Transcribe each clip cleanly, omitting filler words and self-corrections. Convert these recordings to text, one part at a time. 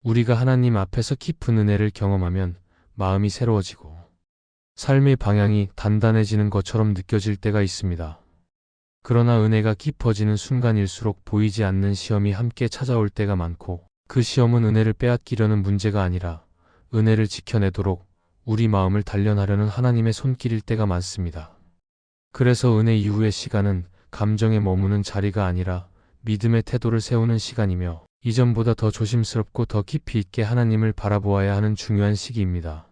우리가 하나님 앞에서 깊은 은혜를 경험하면 마음이 새로워지고 삶의 방향이 단단해지는 것처럼 느껴질 때가 있습니다. 그러나 은혜가 깊어지는 순간일수록 보이지 않는 시험이 함께 찾아올 때가 많고, 그 시험은 은혜를 빼앗기려는 문제가 아니라 은혜를 지켜내도록 우리 마음을 단련하려는 하나님의 손길일 때가 많습니다. 그래서 은혜 이후의 시간은 감정에 머무는 자리가 아니라 믿음의 태도를 세우는 시간이며, 이전보다 더 조심스럽고 더 깊이 있게 하나님을 바라보아야 하는 중요한 시기입니다.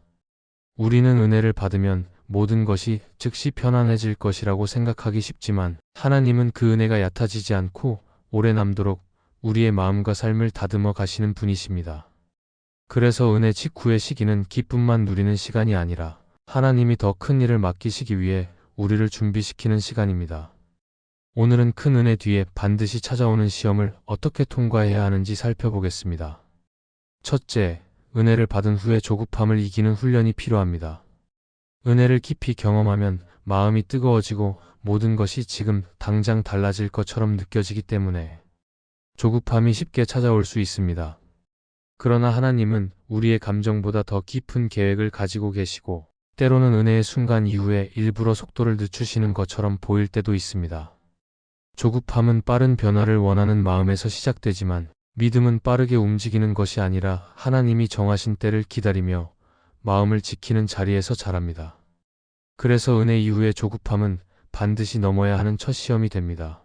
우리는 은혜를 받으면 모든 것이 즉시 편안해질 것이라고 생각하기 쉽지만, 하나님은 그 은혜가 얕아지지 않고 오래 남도록 우리의 마음과 삶을 다듬어 가시는 분이십니다. 그래서 은혜 직후의 시기는 기쁨만 누리는 시간이 아니라 하나님이 더 큰 일을 맡기시기 위해 우리를 준비시키는 시간입니다. 오늘은 큰 은혜 뒤에 반드시 찾아오는 시험을 어떻게 통과해야 하는지 살펴보겠습니다. 첫째, 은혜를 받은 후에 조급함을 이기는 훈련이 필요합니다. 은혜를 깊이 경험하면 마음이 뜨거워지고 모든 것이 지금 당장 달라질 것처럼 느껴지기 때문에 조급함이 쉽게 찾아올 수 있습니다. 그러나 하나님은 우리의 감정보다 더 깊은 계획을 가지고 계시고, 때로는 은혜의 순간 이후에 일부러 속도를 늦추시는 것처럼 보일 때도 있습니다. 조급함은 빠른 변화를 원하는 마음에서 시작되지만, 믿음은 빠르게 움직이는 것이 아니라 하나님이 정하신 때를 기다리며 마음을 지키는 자리에서 자랍니다. 그래서 은혜 이후의 조급함은 반드시 넘어야 하는 첫 시험이 됩니다.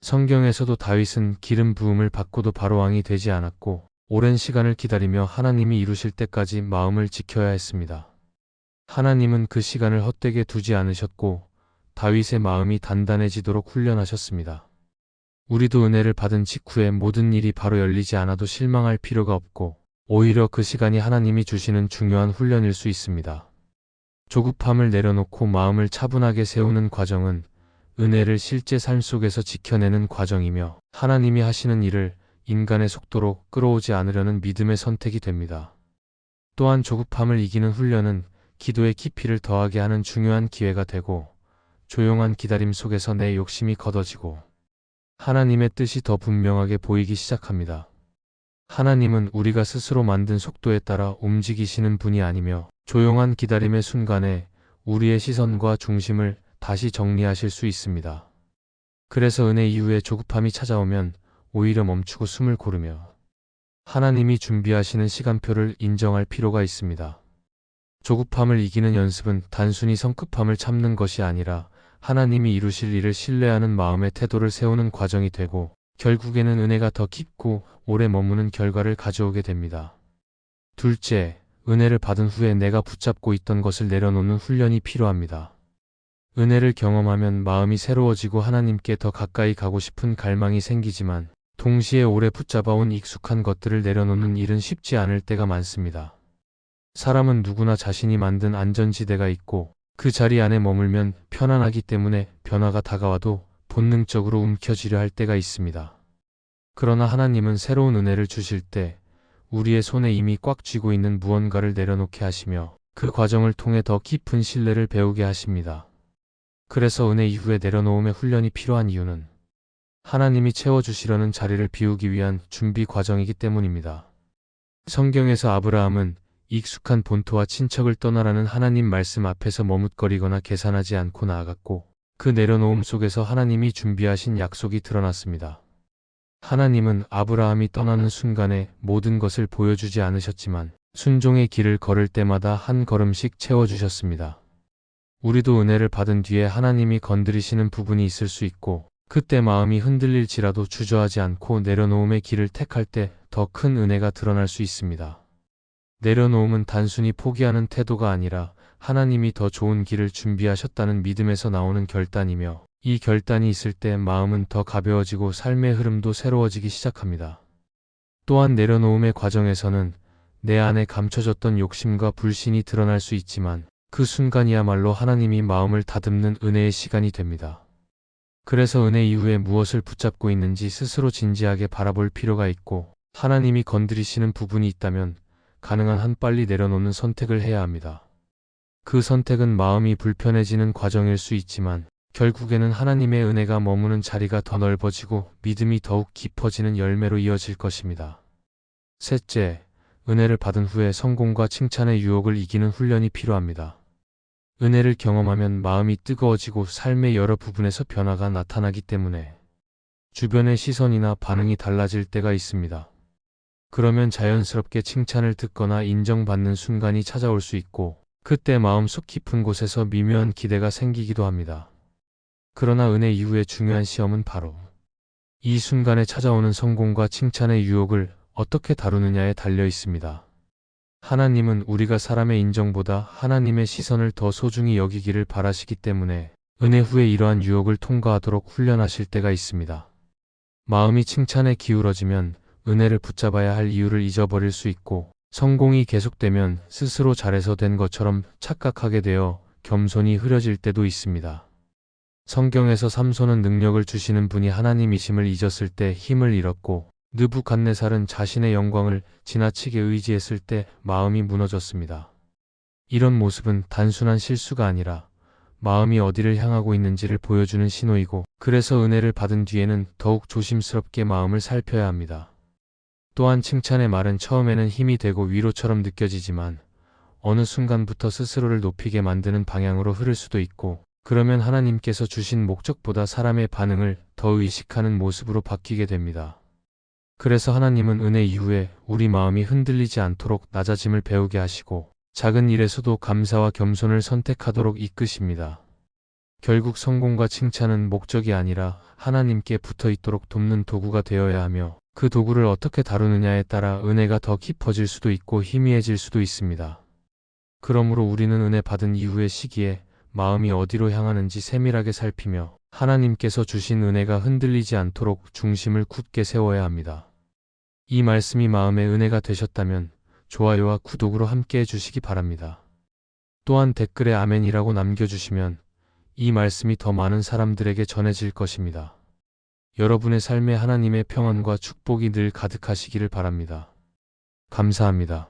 성경에서도 다윗은 기름 부음을 받고도 바로 왕이 되지 않았고, 오랜 시간을 기다리며 하나님이 이루실 때까지 마음을 지켜야 했습니다. 하나님은 그 시간을 헛되게 두지 않으셨고 다윗의 마음이 단단해지도록 훈련하셨습니다. 우리도 은혜를 받은 직후에 모든 일이 바로 열리지 않아도 실망할 필요가 없고, 오히려 그 시간이 하나님이 주시는 중요한 훈련일 수 있습니다. 조급함을 내려놓고 마음을 차분하게 세우는 과정은 은혜를 실제 삶 속에서 지켜내는 과정이며, 하나님이 하시는 일을 인간의 속도로 끌어오지 않으려는 믿음의 선택이 됩니다. 또한 조급함을 이기는 훈련은 기도의 깊이를 더하게 하는 중요한 기회가 되고, 조용한 기다림 속에서 내 욕심이 걷어지고 하나님의 뜻이 더 분명하게 보이기 시작합니다. 하나님은 우리가 스스로 만든 속도에 따라 움직이시는 분이 아니며, 조용한 기다림의 순간에 우리의 시선과 중심을 다시 정리하실 수 있습니다. 그래서 은혜 이후에 조급함이 찾아오면 오히려 멈추고 숨을 고르며 하나님이 준비하시는 시간표를 인정할 필요가 있습니다. 조급함을 이기는 연습은 단순히 성급함을 참는 것이 아니라 하나님이 이루실 일을 신뢰하는 마음의 태도를 세우는 과정이 되고, 결국에는 은혜가 더 깊고 오래 머무는 결과를 가져오게 됩니다. 둘째, 은혜를 받은 후에 내가 붙잡고 있던 것을 내려놓는 훈련이 필요합니다. 은혜를 경험하면 마음이 새로워지고 하나님께 더 가까이 가고 싶은 갈망이 생기지만, 동시에 오래 붙잡아온 익숙한 것들을 내려놓는 일은 쉽지 않을 때가 많습니다. 사람은 누구나 자신이 만든 안전지대가 있고, 그 자리 안에 머물면 편안하기 때문에 변화가 다가와도 본능적으로 움켜쥐려 할 때가 있습니다. 그러나 하나님은 새로운 은혜를 주실 때 우리의 손에 이미 꽉 쥐고 있는 무언가를 내려놓게 하시며, 그 과정을 통해 더 깊은 신뢰를 배우게 하십니다. 그래서 은혜 이후에 내려놓음의 훈련이 필요한 이유는 하나님이 채워주시려는 자리를 비우기 위한 준비 과정이기 때문입니다. 성경에서 아브라함은 익숙한 본토와 친척을 떠나라는 하나님 말씀 앞에서 머뭇거리거나 계산하지 않고 나아갔고, 그 내려놓음 속에서 하나님이 준비하신 약속이 드러났습니다. 하나님은 아브라함이 떠나는 순간에 모든 것을 보여주지 않으셨지만, 순종의 길을 걸을 때마다 한 걸음씩 채워주셨습니다. 우리도 은혜를 받은 뒤에 하나님이 건드리시는 부분이 있을 수 있고, 그때 마음이 흔들릴지라도 주저하지 않고 내려놓음의 길을 택할 때 더 큰 은혜가 드러날 수 있습니다. 내려놓음은 단순히 포기하는 태도가 아니라 하나님이 더 좋은 길을 준비하셨다는 믿음에서 나오는 결단이며, 이 결단이 있을 때 마음은 더 가벼워지고 삶의 흐름도 새로워지기 시작합니다. 또한 내려놓음의 과정에서는 내 안에 감춰졌던 욕심과 불신이 드러날 수 있지만, 그 순간이야말로 하나님이 마음을 다듬는 은혜의 시간이 됩니다. 그래서 은혜 이후에 무엇을 붙잡고 있는지 스스로 진지하게 바라볼 필요가 있고, 하나님이 건드리시는 부분이 있다면 가능한 한 빨리 내려놓는 선택을 해야 합니다. 그 선택은 마음이 불편해지는 과정일 수 있지만, 결국에는 하나님의 은혜가 머무는 자리가 더 넓어지고 믿음이 더욱 깊어지는 열매로 이어질 것입니다. 셋째, 은혜를 받은 후에 성공과 칭찬의 유혹을 이기는 훈련이 필요합니다. 은혜를 경험하면 마음이 뜨거워지고 삶의 여러 부분에서 변화가 나타나기 때문에 주변의 시선이나 반응이 달라질 때가 있습니다. 그러면 자연스럽게 칭찬을 듣거나 인정받는 순간이 찾아올 수 있고, 그때 마음속 깊은 곳에서 미묘한 기대가 생기기도 합니다. 그러나 은혜 이후의 중요한 시험은 바로 이 순간에 찾아오는 성공과 칭찬의 유혹을 어떻게 다루느냐에 달려 있습니다. 하나님은 우리가 사람의 인정보다 하나님의 시선을 더 소중히 여기기를 바라시기 때문에 은혜 후에 이러한 유혹을 통과하도록 훈련하실 때가 있습니다. 마음이 칭찬에 기울어지면 은혜를 붙잡아야 할 이유를 잊어버릴 수 있고, 성공이 계속되면 스스로 잘해서 된 것처럼 착각하게 되어 겸손이 흐려질 때도 있습니다. 성경에서 삼손은 능력을 주시는 분이 하나님이심을 잊었을 때 힘을 잃었고, 느부갓네살은 자신의 영광을 지나치게 의지했을 때 마음이 무너졌습니다. 이런 모습은 단순한 실수가 아니라 마음이 어디를 향하고 있는지를 보여주는 신호이고, 그래서 은혜를 받은 뒤에는 더욱 조심스럽게 마음을 살펴야 합니다. 또한 칭찬의 말은 처음에는 힘이 되고 위로처럼 느껴지지만 어느 순간부터 스스로를 높이게 만드는 방향으로 흐를 수도 있고, 그러면 하나님께서 주신 목적보다 사람의 반응을 더 의식하는 모습으로 바뀌게 됩니다. 그래서 하나님은 은혜 이후에 우리 마음이 흔들리지 않도록 낮아짐을 배우게 하시고, 작은 일에서도 감사와 겸손을 선택하도록 이끄십니다. 결국 성공과 칭찬은 목적이 아니라 하나님께 붙어 있도록 돕는 도구가 되어야 하며, 그 도구를 어떻게 다루느냐에 따라 은혜가 더 깊어질 수도 있고 희미해질 수도 있습니다. 그러므로 우리는 은혜 받은 이후의 시기에 마음이 어디로 향하는지 세밀하게 살피며 하나님께서 주신 은혜가 흔들리지 않도록 중심을 굳게 세워야 합니다. 이 말씀이 마음의 은혜가 되셨다면 좋아요와 구독으로 함께 해주시기 바랍니다. 또한 댓글에 아멘이라고 남겨주시면 이 말씀이 더 많은 사람들에게 전해질 것입니다. 여러분의 삶에 하나님의 평안과 축복이 늘 가득하시기를 바랍니다. 감사합니다.